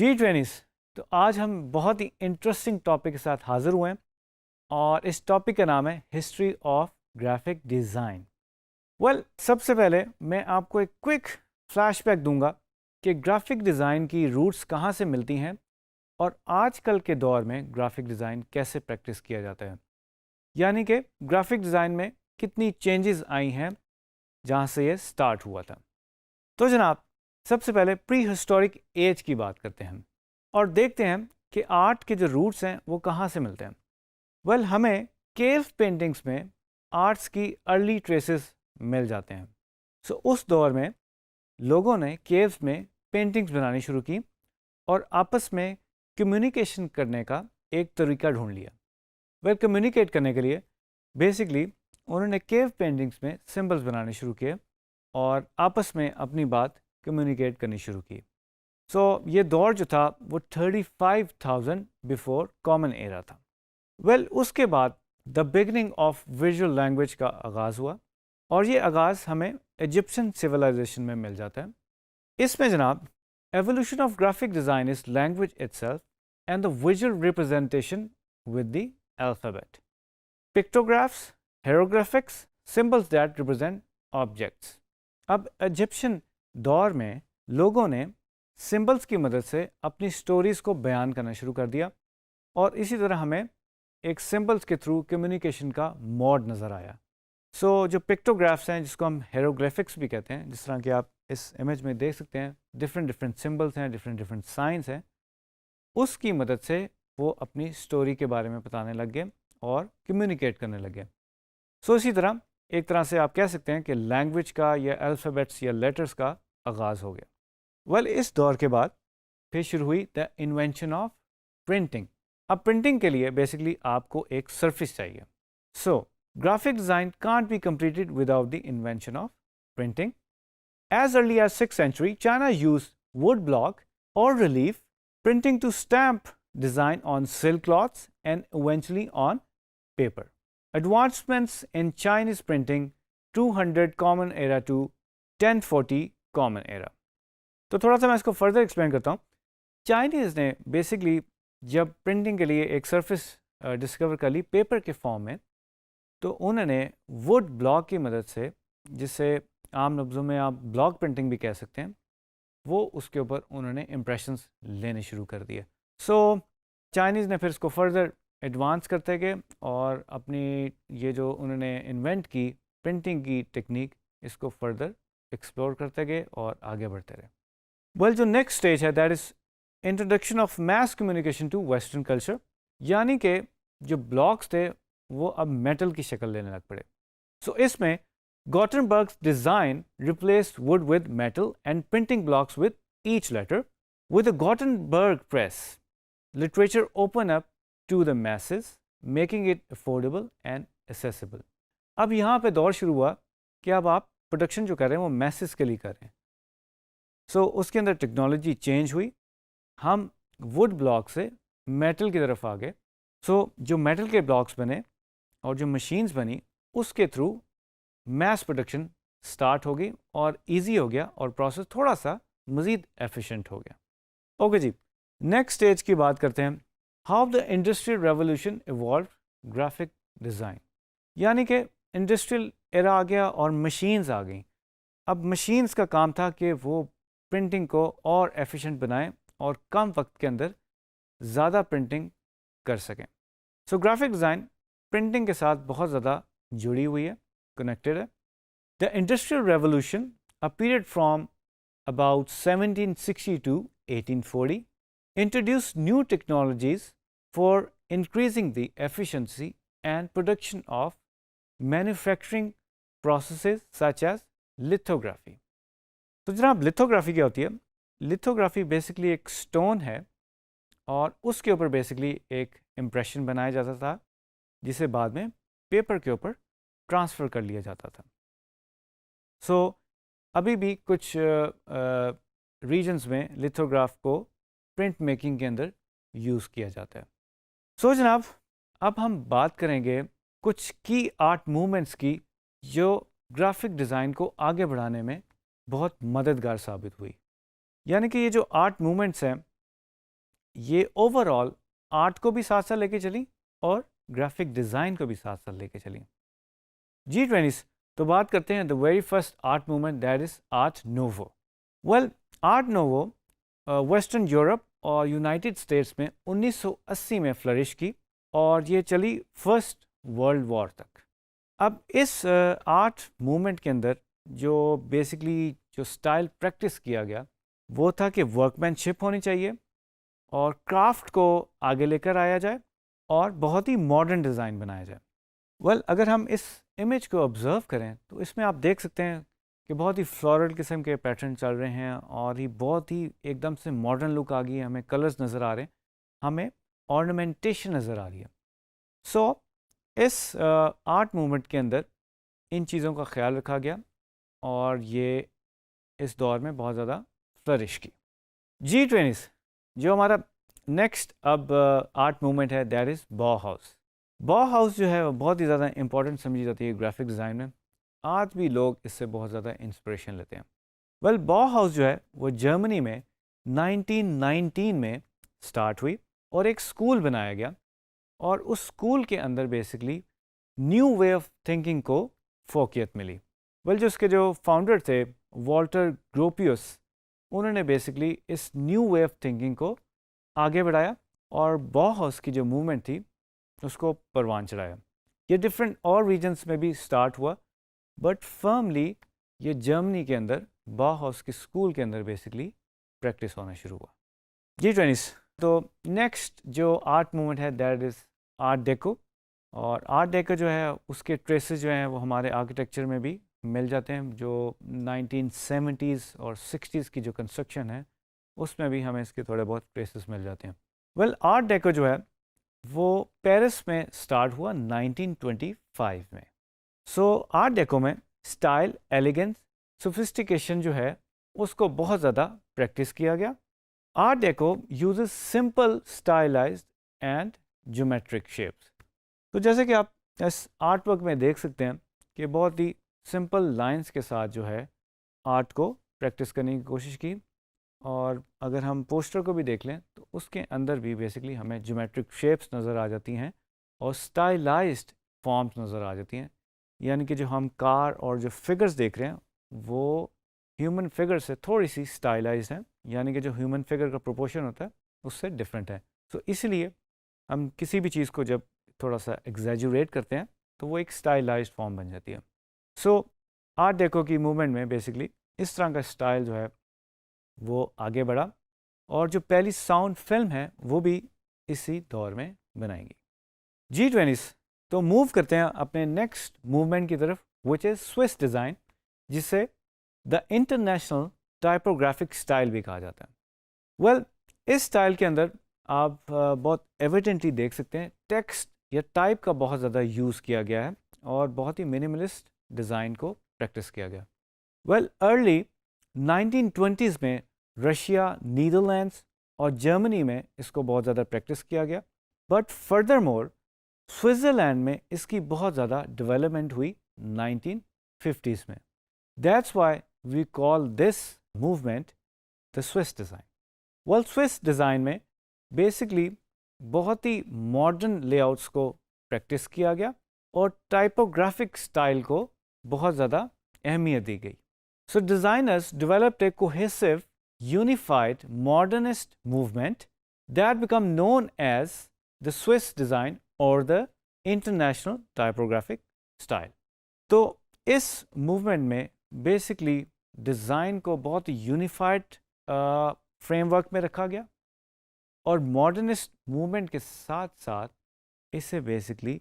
जी trainees. तो आज हम बहुत ही इंटरेस्टिंग टॉपिक के साथ हाजिर हुए हैं और इस टॉपिक का नाम है हिस्ट्री ऑफ ग्राफिक डिज़ाइन। सबसे पहले मैं आपको एक क्विक फ्लैशबैक दूंगा कि ग्राफिक डिज़ाइन की रूट्स कहाँ से मिलती हैं और आजकल के दौर में ग्राफिक डिज़ाइन कैसे प्रैक्टिस किया जाता है, यानी कि ग्राफिक डिज़ाइन में कितनी चेंजेस आई हैं जहाँ से ये स्टार्ट हुआ था। तो जनाब, सबसे पहले प्री हिस्टोरिक एज की बात करते हैं और देखते हैं कि आर्ट के जो रूट्स हैं वो कहाँ से मिलते हैं। हमें केव पेंटिंग्स में आर्ट्स की अर्ली ट्रेसेस मिल जाते हैं। उस दौर में लोगों ने केव्स में पेंटिंग्स बनानी शुरू की और आपस में कम्युनिकेशन करने का एक तरीका ढूंढ लिया। कम्युनिकेट करने के लिए बेसिकली उन्होंने केव पेंटिंग्स में सिंबल्स बनाने शुरू किए और आपस में अपनी बात कम्युनिकेट करनी शुरू की। ये दौर जो था वो 35,000 बिफोर कॉमन एरा था। उसके बाद the beginning of visual language का आगाज़ हुआ और ये आगाज़ हमें इजिप्शियन सिविलाइजेशन में मिल जाता है। इसमें जनाब, evolution of graphic design is language itself and the visual representation with the alphabet, pictographs, hieroglyphics, symbols that represent objects. अब इजिप्शियन दौर में लोगों ने सिंबल्स की मदद से अपनी स्टोरीज़ को बयान करना शुरू कर दिया और इसी तरह हमें एक सिंबल्स के थ्रू कम्युनिकेशन का मोड नज़र आया। जो पिक्टोग्राफ्स हैं, जिसको हम हेरोग्राफिक्स भी कहते हैं, जिस तरह कि आप इस इमेज में देख सकते हैं, डिफरेंट डिफरेंट सिंबल्स हैं, डिफरेंट डिफरेंट साइंस हैं, उसकी मदद से वो अपनी स्टोरी के बारे में बताने लग गए और कम्युनिकेट करने लग गए। इसी तरह एक तरह से आप कह सकते हैं कि लैंग्वेज का या अल्फ़ाबेट्स या लेटर्स का आगाज़ हो गया। इस दौर के बाद फिर शुरू हुई द इन्वेंशन ऑफ प्रिंटिंग। अब प्रिंटिंग के लिए बेसिकली आपको एक सरफेस चाहिए। Graphic design can't be completed without the invention of printing. As early as 6th century, China used wood block or relief printing to stamp design on silk cloths and eventually on paper. Advancements in Chinese printing 200 Common Era to 1040 Common Era. तो थोड़ा सा मैं इसको further explain करता हूँ। Chinese ने basically जब printing के लिए एक सरफेस डिस्कवर कर ली पेपर के फॉर्म में, तो उन्होंने वुड ब्लॉक की मदद से, जिसे आम लफ्ज़ों में आप ब्लॉक प्रिंटिंग भी कह सकते हैं, वो उसके ऊपर उन्होंने इम्प्रेशंस लेने शुरू कर दिए। चाइनीज़ ने फिर इसको फर्दर एडवांस करते गए और अपनी ये जो उन्होंने इन्वेंट की प्रिंटिंग की टेक्निक, इसको फर्दर एक्सप्लोर करते गए और आगे बढ़ते रहे। जो नेक्स्ट स्टेज है that is introduction of mass communication to western culture, यानी कि जो ब्लॉक्स थे वो अब मेटल की शक्ल लेने लग पड़े। इसमें Gutenberg's design replaced wood with metal and printing blocks with each letter. With the Gutenberg press, literature opened up to the masses, making it affordable and accessible. अब यहाँ पे दौर शुरू हुआ कि अब आप प्रोडक्शन जो कर रहे हैं वो मैसेस के लिए कर रहे हैं। उसके अंदर टेक्नोलॉजी चेंज हुई, हम वुड ब्लॉक से मेटल की तरफ आ गए। जो मेटल के ब्लॉक्स बने और जो मशीन्स बनी, उसके थ्रू मैस प्रोडक्शन स्टार्ट हो गई और इजी हो गया और प्रोसेस थोड़ा सा मज़ीद एफिशिएंट हो गया। ओके जी, नेक्स्ट स्टेज की बात करते हैं, how the industrial revolution evolve graphic design. यानी कि इंडस्ट्रियल एरा आ गया और मशीन्स आ गई। अब मशीन्स का काम था कि वो प्रिंटिंग को और एफिशिएंट बनाएं और कम वक्त के अंदर ज़्यादा प्रिंटिंग कर सकें। ग्राफिक डिज़ाइन प्रिंटिंग के साथ बहुत ज़्यादा जुड़ी हुई है, connected है। The Industrial Revolution, a period from about 1760 to 1840, introduced new technologies for increasing the efficiency and production of manufacturing processes such as lithography. तो जनाब, लिथोग्राफी क्या होती है? लिथोग्राफी बेसिकली एक स्टोन है और उसके ऊपर बेसिकली एक इम्प्रेशन बनाया जाता था, जिसे बाद में पेपर के ऊपर ट्रांसफ़र कर लिया जाता था। अभी भी कुछ रीजन्स में लिथोग्राफ को प्रिंट मेकिंग के अंदर यूज़ किया जाता है। जनाब, अब हम बात करेंगे कुछ की आर्ट मूवमेंट्स की जो ग्राफिक डिज़ाइन को आगे बढ़ाने में बहुत मददगार साबित हुई। यानी कि ये जो आर्ट मूवमेंट्स हैं ये ओवरऑल आर्ट को भी साथ साथ लेके चली और ग्राफिक डिज़ाइन को भी साथ साथ लेके चली। G20s, तो बात करते हैं the very first art movement, that is art novo. Well, art novo western Europe और यूनाइटेड स्टेट्स में 1980 में फ्लरिश की और ये चली फर्स्ट वर्ल्ड वॉर तक। अब इस आर्ट मूवमेंट के अंदर जो बेसिकली जो स्टाइल प्रैक्टिस किया गया वो था कि वर्कमैनशिप होनी चाहिए और क्राफ्ट को आगे लेकर आया जाए और बहुत ही मॉडर्न डिज़ाइन बनाया जाए। वेल, अगर हम इस इमेज को ऑब्ज़र्व करें तो इसमें आप देख सकते हैं कि बहुत ही फ्लोरल किस्म के पैटर्न चल रहे हैं और ही बहुत ही एकदम से मॉडर्न लुक आ गई है, हमें कलर्स नज़र आ रहे हैं, हमें ऑर्नामेंटेशन नज़र आ रही है। सो इस आर्ट मूवमेंट के अंदर इन चीज़ों का ख्याल रखा गया और ये इस दौर में बहुत ज़्यादा फ्लरिश की। G20s, जो हमारा नेक्स्ट अब आर्ट मूवमेंट है, दैट इज़ बॉहाउस। बॉहाउस जो है वो बहुत ही ज़्यादा इंपॉर्टेंट समझी जाती है ग्राफिक डिज़ाइन में। आज भी लोग इससे बहुत ज़्यादा इंस्पिरेशन लेते हैं। वेल, बॉहाउस जो है वो जर्मनी में 1919 में स्टार्ट हुई और एक स्कूल बनाया गया और उस स्कूल के अंदर basically new way of thinking को फोकियत मिली। वेल, जो उसके जो फाउंडर थे वॉल्टर ग्रोपियस, उन्होंने बेसिकली इस न्यू वे ऑफ थिंकिंग को आगे बढ़ाया और बॉहाउस की जो मूवमेंट थी उसको परवान चढ़ाया। ये डिफरेंट और रीजन्स में भी स्टार्ट हुआ बट फर्मली ये जर्मनी के अंदर बॉहाउस के स्कूल के अंदर बेसिकली प्रैक्टिस होना शुरू हुआ। G20s, तो नेक्स्ट जो आर्ट मूवमेंट है दैट इज़ आर्ट डेको। और आर्ट डेको जो है उसके ट्रेसेस जो हैं वो हमारे आर्किटेक्चर में भी मिल जाते हैं। जो 1970s और 60s की जो कंस्ट्रक्शन है उसमें भी हमें इसके थोड़े बहुत ट्रेसेस मिल जाते हैं। वेल, आर्ट डेको जो है वो पेरिस में स्टार्ट हुआ 1925 में। सो आर्ट डेको में स्टाइल, एलिगेंस, सोफिस्टिकेशन जो है उसको बहुत ज़्यादा प्रैक्टिस किया गया। Art deco uses simple, stylised and geometric shapes. तो जैसे कि आप इस आर्ट वर्क में देख सकते हैं कि बहुत ही सिंपल लाइंस के साथ जो है आर्ट को प्रैक्टिस करने की कोशिश की। और अगर हम पोस्टर को भी देख लें तो उसके अंदर भी बेसिकली हमें ज्योमेट्रिक शेप्स नज़र आ जाती हैं और स्टाइलाइज्ड फॉर्म्स नज़र आ जाती हैं। यानी कि जो हम कार और जो फिगर्स देख रहे हैं वो ह्यूमन फिगर से थोड़ी सी स्टाइलाइज्ड हैं, यानी कि जो ह्यूमन फिगर का प्रोपोर्शन होता है उससे डिफरेंट है। तो इसलिए हम किसी भी चीज़ को जब थोड़ा सा एग्जैजुरेट करते हैं तो वो एक स्टाइलाइज्ड फॉर्म बन जाती है। सो आर्ट डेको की मूवमेंट में बेसिकली इस तरह का स्टाइल जो है वो आगे बढ़ा और जो पहली साउंड फिल्म है वो भी इसी दौर में बनाएंगी। G20s, तो मूव करते हैं अपने नेक्स्ट मूवमेंट की तरफ विच इज़ स्विस डिज़ाइन, जिसे द इंटरनेशनल टाइपोग्राफिक स्टाइल भी कहा जाता है। वेल, इस स्टाइल के अंदर आप बहुत एविडेंटली देख सकते हैं टेक्स्ट या टाइप का बहुत ज़्यादा यूज़ किया गया है और बहुत ही मिनिमलिस्ट डिज़ाइन को प्रैक्टिस किया गया। वेल, अर्ली 1920s में रशिया, नीदरलैंड्स और जर्मनी में इसको बहुत ज़्यादा प्रैक्टिस किया गया बट फर्दर मोर स्विट्ज़रलैंड में इसकी बहुत ज़्यादा डेवलपमेंट हुई 1950s में। That's why we call this movement the Swiss design. Well, Swiss design में बेसिकली बहुत ही मॉडर्न लेआउट्स को प्रैक्टिस किया गया और टाइपोग्राफिक स्टाइल को बहुत ज़्यादा अहमियत दी गई। So designers developed a cohesive, unified, modernist movement that became known as the Swiss design or the International Typographic Style. तो इस मूवमेंट में बेसिकली डिज़ाइन को बहुत यूनिफाइड फ्रेमवर्क में रखा गया और मॉडर्निस्ट मूवमेंट के साथ साथ इसे बेसिकली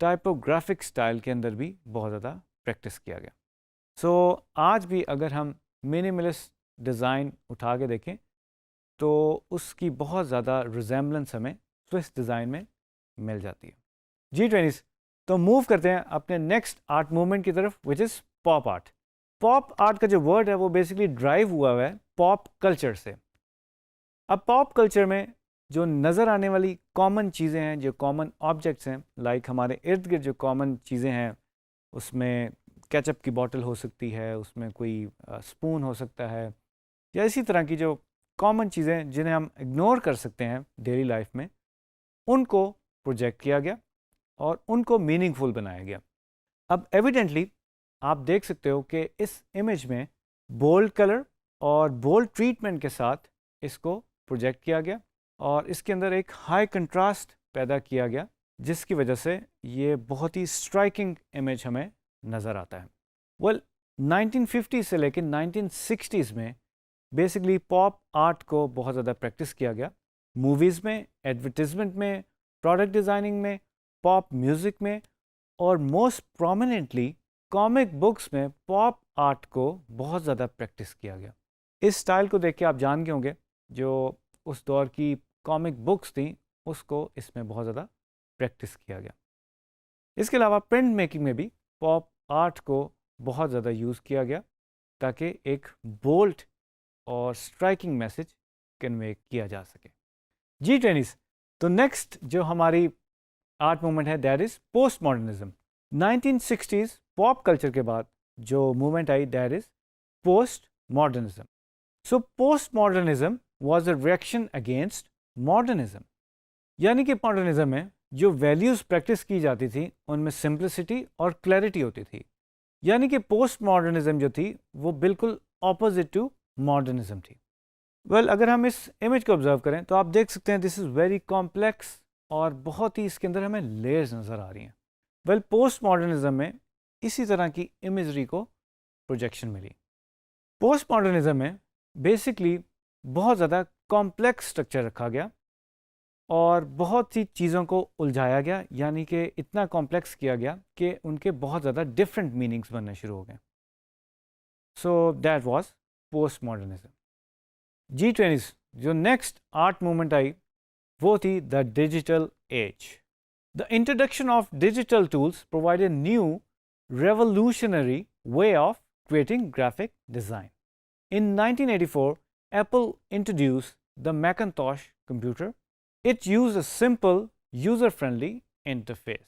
टाइपोग्राफिक स्टाइल के अंदर भी बहुत ज़्यादा प्रैक्टिस किया गया। सो आज भी अगर हम मिनिमलिस्ट डिज़ाइन उठा के देखें तो उसकी बहुत ज़्यादा रिजेम्बलेंस हमें स्विस डिज़ाइन में मिल जाती है। G20s, तो मूव करते हैं अपने नेक्स्ट आर्ट मूवमेंट की तरफ which is pop art. Pop art का जो वर्ड है वो बेसिकली ड्राइव हुआ है पॉप कल्चर से। अब पॉप कल्चर में जो नज़र आने वाली कॉमन चीज़ें हैं, जो कॉमन ऑब्जेक्ट्स हैं, लाइक हमारे इर्द गिर्द जो कॉमन चीज़ें हैं उसमें केचप की बॉटल हो सकती है, उसमें कोई स्पून हो सकता है, या इसी तरह की जो कॉमन चीज़ें जिन्हें हम इग्नोर कर सकते हैं डेली लाइफ में, उनको प्रोजेक्ट किया गया और उनको मीनिंगफुल बनाया गया। अब एविडेंटली आप देख सकते हो कि इस इमेज में बोल्ड कलर और बोल्ड ट्रीटमेंट के साथ इसको प्रोजेक्ट किया गया और इसके अंदर एक हाई कंट्रास्ट पैदा किया गया, जिसकी वजह से ये बहुत ही स्ट्राइकिंग इमेज हमें नज़र आता है। वेल 1950 से लेकर 1960s में बेसिकली पॉप आर्ट को बहुत ज़्यादा प्रैक्टिस किया गया। मूवीज़ में, एडवर्टिजमेंट में, प्रोडक्ट डिज़ाइनिंग में, पॉप म्यूज़िक में और मोस्ट प्रोमिनेंटली कॉमिक बुक्स में पॉप आर्ट को बहुत ज़्यादा प्रैक्टिस किया गया। इस स्टाइल को देख के आप जान गए होंगे, जो उस दौर की कॉमिक बुक्स थी उसको इसमें बहुत ज़्यादा प्रैक्टिस किया गया। इसके अलावा प्रिंट मेकिंग में भी पॉप आर्ट को बहुत ज़्यादा यूज़ किया गया ताकि एक बोल्ड और स्ट्राइकिंग मैसेज कन्वे किया जा सके। जी ट्रेनिस, तो नेक्स्ट जो हमारी आर्ट मूवमेंट है that is post modernism. 1960s pop culture के बाद जो movement I that is post modernism. So post modernism was a reaction against modernism, यानी कि मॉडर्निज्म में जो वैल्यूज़ प्रैक्टिस की जाती थी उनमें सिंप्लिसिटी और क्लैरिटी होती थी, यानी कि पोस्ट मॉडर्निज्म जो थी वो बिल्कुल ऑपोजिट टू मॉडर्निज्म थी। वेल अगर हम इस इमेज को ऑब्जर्व करें तो आप देख सकते हैं दिस इज़ वेरी कॉम्प्लेक्स और बहुत ही इसके अंदर हमें लेयर्स नज़र आ रही हैं। वेल पोस्ट मॉडर्निज्म में इसी तरह की इमेजरी को प्रोजेक्शन मिली। पोस्ट मॉडर्निज्म में बेसिकली बहुत ज़्यादा कॉम्प्लेक्स स्ट्रक्चर रखा गया और बहुत सी चीज़ों को उलझाया गया, यानी कि इतना कॉम्प्लेक्स किया गया कि उनके बहुत ज़्यादा डिफरेंट मीनिंग्स बनने शुरू हो गए। So that was post modernism. जी ट्रेनिस, जो नेक्स्ट आर्ट मूवमेंट आई वो थी the digital age. The introduction of digital tools provided new revolutionary way of creating graphic design. In 1984, Apple introduced the Macintosh computer. It used a simple, user-friendly interface.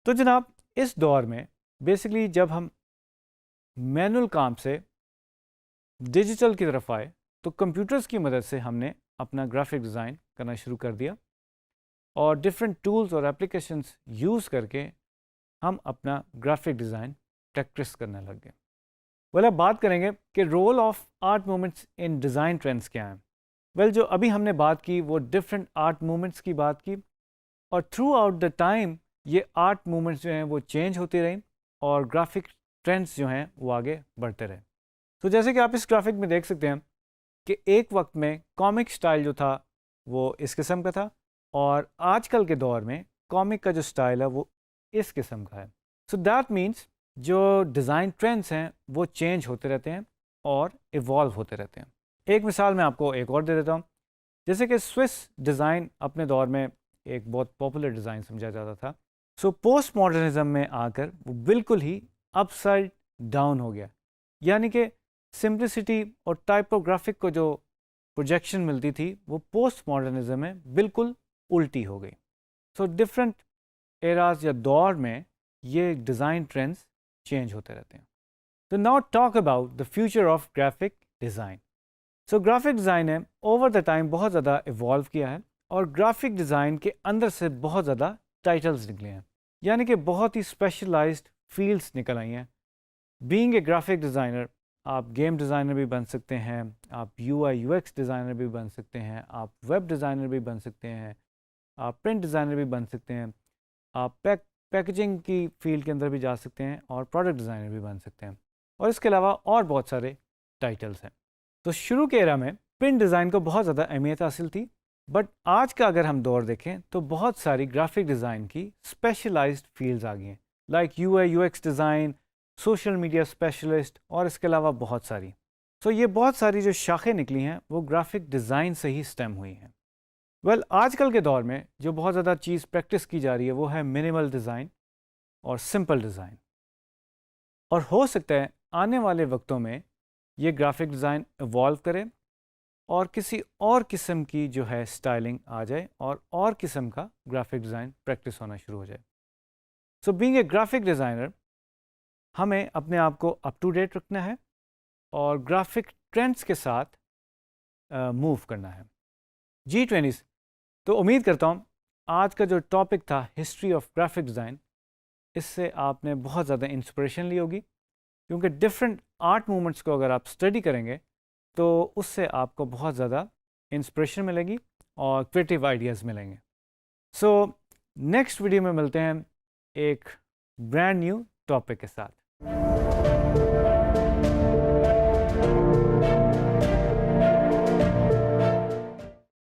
तो जनाब इस दौर में basically जब हम मैनुअल काम से डिजिटल की तरफ आए तो कंप्यूटर्स की मदद से हमने अपना ग्राफिक डिज़ाइन करना शुरू कर दिया और डिफरेंट टूल्स और एप्लीकेशंस यूज़ करके हम अपना ग्राफिक डिज़ाइन प्रैक्टिस करने लग गए। वेल अब बात करेंगे कि role of art movements in design trends क्या हैं। वेल जो अभी हमने बात की वो डिफरेंट आर्ट मूवमेंट्स की बात की और थ्रू आउट द टाइम ये आर्ट मूवमेंट्स जो हैं वो चेंज होती रहीं और ग्राफिक ट्रेंड्स जो हैं वो आगे बढ़ते रहे। तो जैसे कि आप इस ग्राफिक में देख सकते हैं कि एक वक्त में कॉमिक स्टाइल जो था वो इस किस्म का था और आजकल के दौर में कॉमिक का जो स्टाइल है वो इस किस्म का है। सो दैट मीन्स जो डिज़ाइन ट्रेंड्स हैं वो चेंज होते रहते हैं और इवॉल्व होते रहते हैं। एक मिसाल मैं आपको एक और दे देता हूँ, जैसे कि स्विस डिज़ाइन अपने दौर में एक बहुत पॉपुलर डिज़ाइन समझा जाता था। सो पोस्ट मॉडर्निज्म में आकर वो बिल्कुल ही अपसाइड डाउन हो गया, यानी कि सिंप्लिसिटी और टाइपोग्राफिक को जो प्रोजेक्शन मिलती थी वो पोस्ट मॉडर्निज्म में बिल्कुल उल्टी हो गई। सो डिफरेंट एराज या दौर में ये डिज़ाइन ट्रेंड्स चेंज होते रहते हैं। तो now talk about the future of graphic design. So graphic design है ओवर द टाइम बहुत ज़्यादा इवॉल्व किया है और ग्राफिक डिज़ाइन के अंदर से बहुत ज़्यादा टाइटल्स निकले हैं, यानी कि बहुत ही स्पेशलाइज्ड फील्ड्स निकल आई हैं। बीइंग ए ग्राफिक डिज़ाइनर आप गेम डिज़ाइनर भी बन सकते हैं, आप UI UX डिज़ाइनर भी बन सकते हैं, आप वेब डिज़ाइनर भी बन सकते हैं, आप प्रिंट डिज़ाइनर भी बन सकते हैं, आप पैकेजिंग की फील्ड के अंदर भी जा सकते हैं और प्रोडक्ट डिज़ाइनर भी बन सकते हैं और इसके अलावा और बहुत सारे टाइटल्स हैं। तो शुरू के एरा में प्रिंट डिज़ाइन को बहुत ज़्यादा अहमियत हासिल थी, बट आज का अगर हम दौर देखें तो बहुत सारी ग्राफिक डिज़ाइन की स्पेशलाइज्ड फील्ड्स आ गई हैं, like UI UX design, social media specialist और इसके अलावा बहुत सारी। तो ये बहुत सारी जो शाखें निकली हैं वो ग्राफिक डिज़ाइन से ही स्टेम हुई हैं। वेल आजकल के दौर में जो बहुत ज़्यादा चीज़ प्रैक्टिस की जा रही है वो है मिनिमल डिज़ाइन और सिंपल डिज़ाइन, और हो सकता है आने वाले वक्तों में ये ग्राफिक डिज़ाइन इवॉल्व करे और किसी और किस्म की जो है स्टाइलिंग आ जाए और किस्म का ग्राफिक डिज़ाइन प्रैक्टिस होना शुरू हो जाए। So being a graphic designer हमें अपने आप को अप टू डेट रखना है और ग्राफिक ट्रेंड्स के साथ मूव करना है। G20 तो उम्मीद करता हूँ आज का जो टॉपिक था हिस्ट्री ऑफ ग्राफिक डिज़ाइन, इससे आपने बहुत ज़्यादा इंस्पिरेशन ली होगी, क्योंकि डिफरेंट आर्ट मूवमेंट्स को अगर आप स्टडी करेंगे तो उससे आपको बहुत ज़्यादा इंस्पिरेशन मिलेगी और क्रिएटिव आइडियाज़ मिलेंगे। सो नेक्स्ट वीडियो में मिलते हैं एक ब्रांड न्यू टॉपिक के साथ।